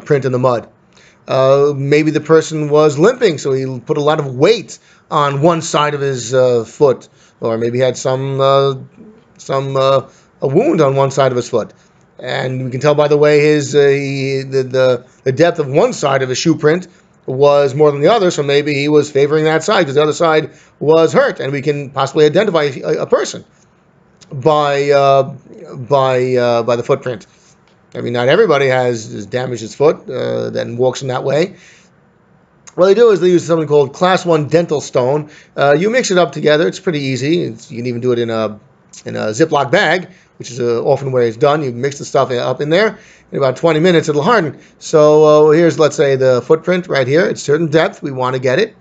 print in the mud. Maybe the person was limping, so he put a lot of weight on one side of his foot, or maybe he had a wound on one side of his foot, and we can tell by the way the depth of one side of his shoe print was more than the other. So maybe he was favoring that side because the other side was hurt, and we can possibly identify a person by the footprint. I mean, not everybody has damaged his foot, then walks in that way. What they do is they use something called Class 1 dental stone. You mix it up together. It's pretty easy. You can even do it in a Ziploc bag, which is often where it's done. You mix the stuff up in there. In about 20 minutes, it'll harden. So here's, let's say, the footprint right here. It's certain depth. We want to get it.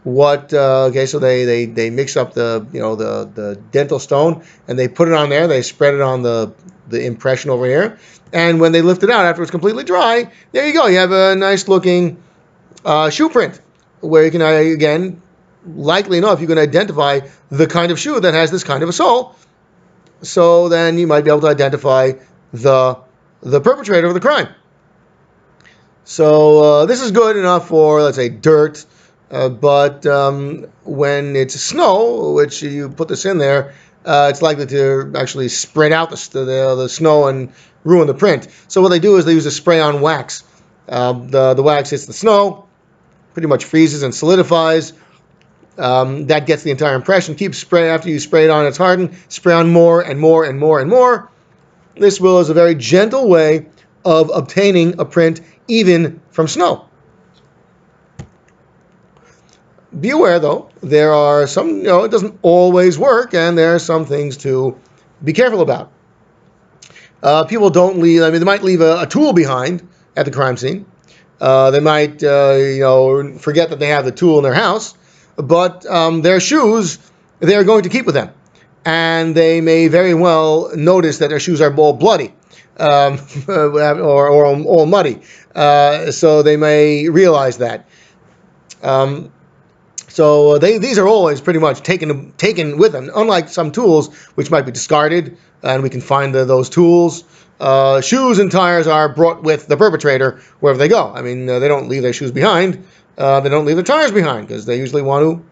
So they mix up the dental stone, and they put it on there. They spread it on the impression over here. And when they lift it out after it's completely dry, there you go. You have a nice looking shoe print where you can, again, likely enough, you can identify the kind of shoe that has this kind of a sole. So then you might be able to identify the perpetrator of the crime. So this is good enough for, let's say, dirt. But when it's snow, which you put this in there, it's likely to actually spread out the snow and ruin the print. So what they do is they use a spray-on wax. The wax hits the snow, pretty much freezes and solidifies. That gets the entire impression. Keep spray after you spray it on, it's hardened. Spray on more and more and more and more. This is a very gentle way of obtaining a print even from snow. Be aware, though, there are some, it doesn't always work, and there are some things to be careful about. People don't leave, they might leave a tool behind at the crime scene. They might, forget that they have the tool in their house, but their shoes, they're going to keep with them. And they may very well notice that their shoes are all bloody or all muddy. So they may realize that. So these are always pretty much taken with them, unlike some tools which might be discarded, and we can find those tools. Shoes and tires are brought with the perpetrator wherever they go. I mean, they don't leave their shoes behind. They don't leave their tires behind because they usually want to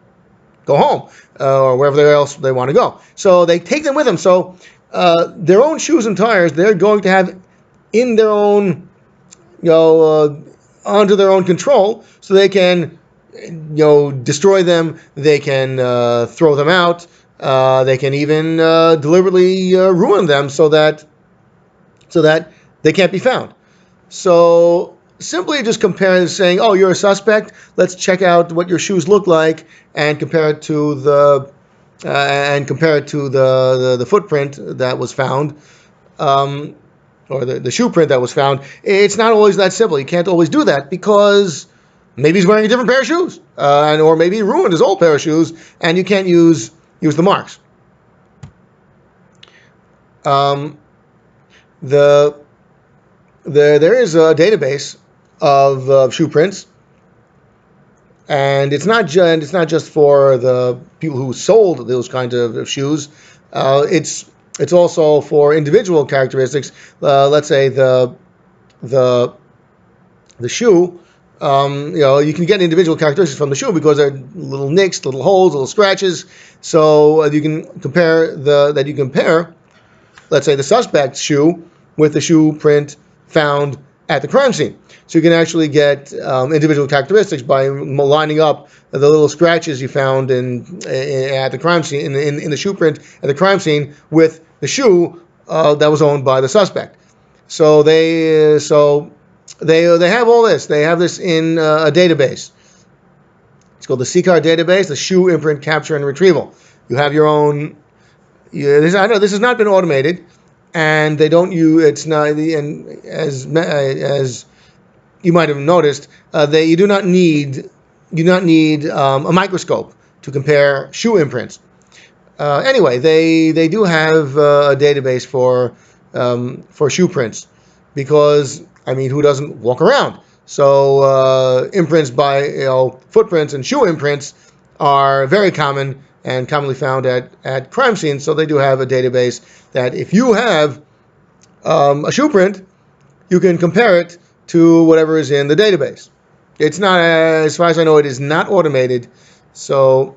go home or wherever else they want to go. So they take them with them. So their own shoes and tires, they're going to have in their own, under their own control, so they can destroy them, they can throw them out, they can even deliberately ruin them so that they can't be found. So simply just compare, saying, "Oh, you're a suspect. Let's check out what your shoes look like and compare it to the footprint that was found, or the shoe print that was found." It's not always that simple. You can't always do that because maybe he's wearing a different pair of shoes, or maybe he ruined his old pair of shoes, and you can't use the marks. There is a database of shoe prints, and it's not just for the people who sold those kinds of shoes. It's also for individual characteristics. Let's say the shoe. You can get individual characteristics from the shoe because there are little nicks, little holes, little scratches. So you can compare let's say, the suspect's shoe with the shoe print found at the crime scene. So you can actually get individual characteristics by lining up the little scratches you found at the crime scene in the shoe print at the crime scene with the shoe that was owned by the suspect. So they have all this. They have this in a database. It's called the SICAR database, the Shoe Imprint Capture and Retrieval. You have your own. I know this has not been automated, and they don't use. It's not. And as you might have noticed, you do not need a microscope to compare shoe imprints. Anyway, they do have a database for shoe prints because, I mean, who doesn't walk around? So imprints by footprints and shoe imprints are very common and commonly found at crime scenes. So they do have a database that if you have a shoe print, you can compare it to whatever is in the database. It's not, as far as I know, it is not automated, so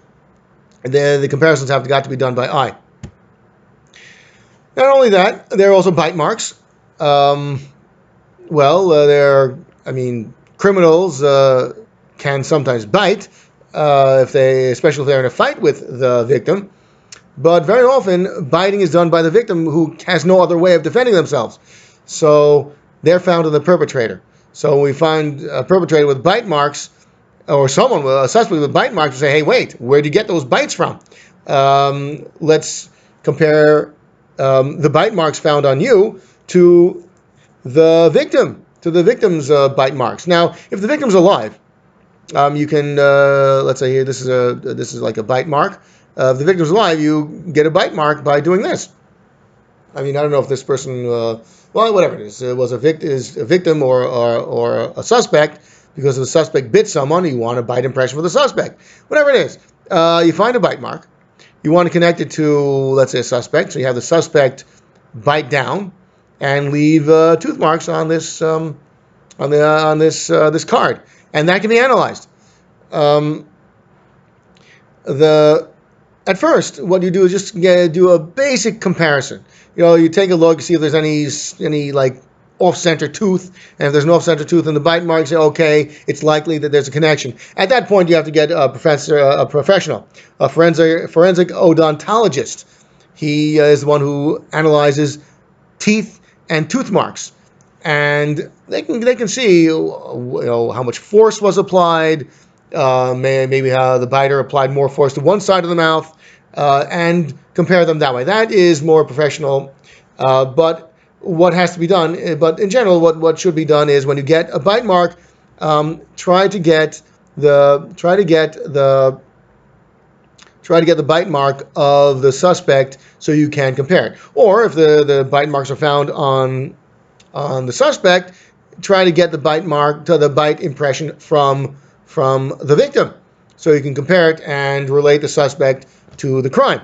the comparisons have got to be done by eye. Not only that, there are also bite marks. Criminals can sometimes bite, especially if they're in a fight with the victim. But very often, biting is done by the victim who has no other way of defending themselves. So they're found in the perpetrator. So when we find a perpetrator with bite marks, or a suspect with bite marks, we say, hey, wait, where'd you get those bites from? Let's compare the bite marks found on you to the victim's bite marks. Now, if the victim's alive, you can, let's say here, this is like a bite mark. If the victim's alive, you get a bite mark by doing this. I mean, I don't know if this person, whatever it is, was a victim or a suspect, because if the suspect bit someone, you want a bite impression for the suspect. Whatever it is, you find a bite mark. You want to connect it to, let's say, a suspect. So you have the suspect bite down and leave tooth marks on this this card, and that can be analyzed. At first, what you do is just do a basic comparison. You take a look, see if there's any like off-center tooth, and if there's an off-center tooth in the bite mark, say, okay, it's likely that there's a connection. At that point, you have to get a professional, a forensic odontologist. He is the one who analyzes teeth and tooth marks, and they can see how much force was applied, maybe how the biter applied more force to one side of the mouth, and compare them that way. That is more professional, but what has to be done, but in general, what should be done is when you get a bite mark, try to get the bite mark of the suspect so you can compare it. Or if the bite marks are found on the suspect, try to get the bite mark to the bite impression from the victim so you can compare it and relate the suspect to the crime.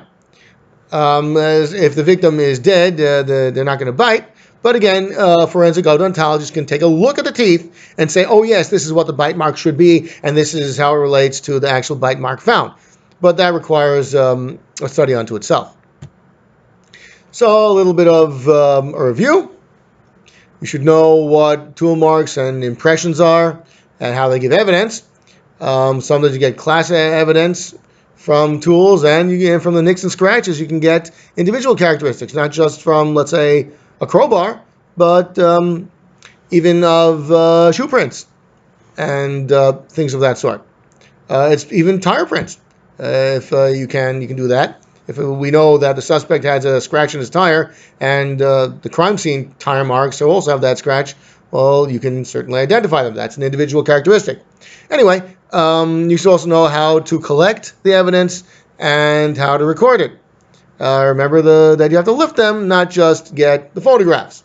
As if the victim is dead, they're not going to bite. But again, forensic odontologist can take a look at the teeth and say, oh yes, this is what the bite mark should be, and this is how it relates to the actual bite mark found. But that requires a study unto itself. So a little bit of a review. You should know what tool marks and impressions are and how they give evidence. Sometimes you get class evidence from tools, and from the nicks and scratches, you can get individual characteristics, not just from, let's say, a crowbar, but even of shoe prints and things of that sort. It's even tire prints. If you can do that. If we know that the suspect has a scratch in his tire, and the crime scene tire marks also have that scratch, well, you can certainly identify them. That's an individual characteristic. Anyway, you should also know how to collect the evidence and how to record it. Remember that you have to lift them, not just get the photographs.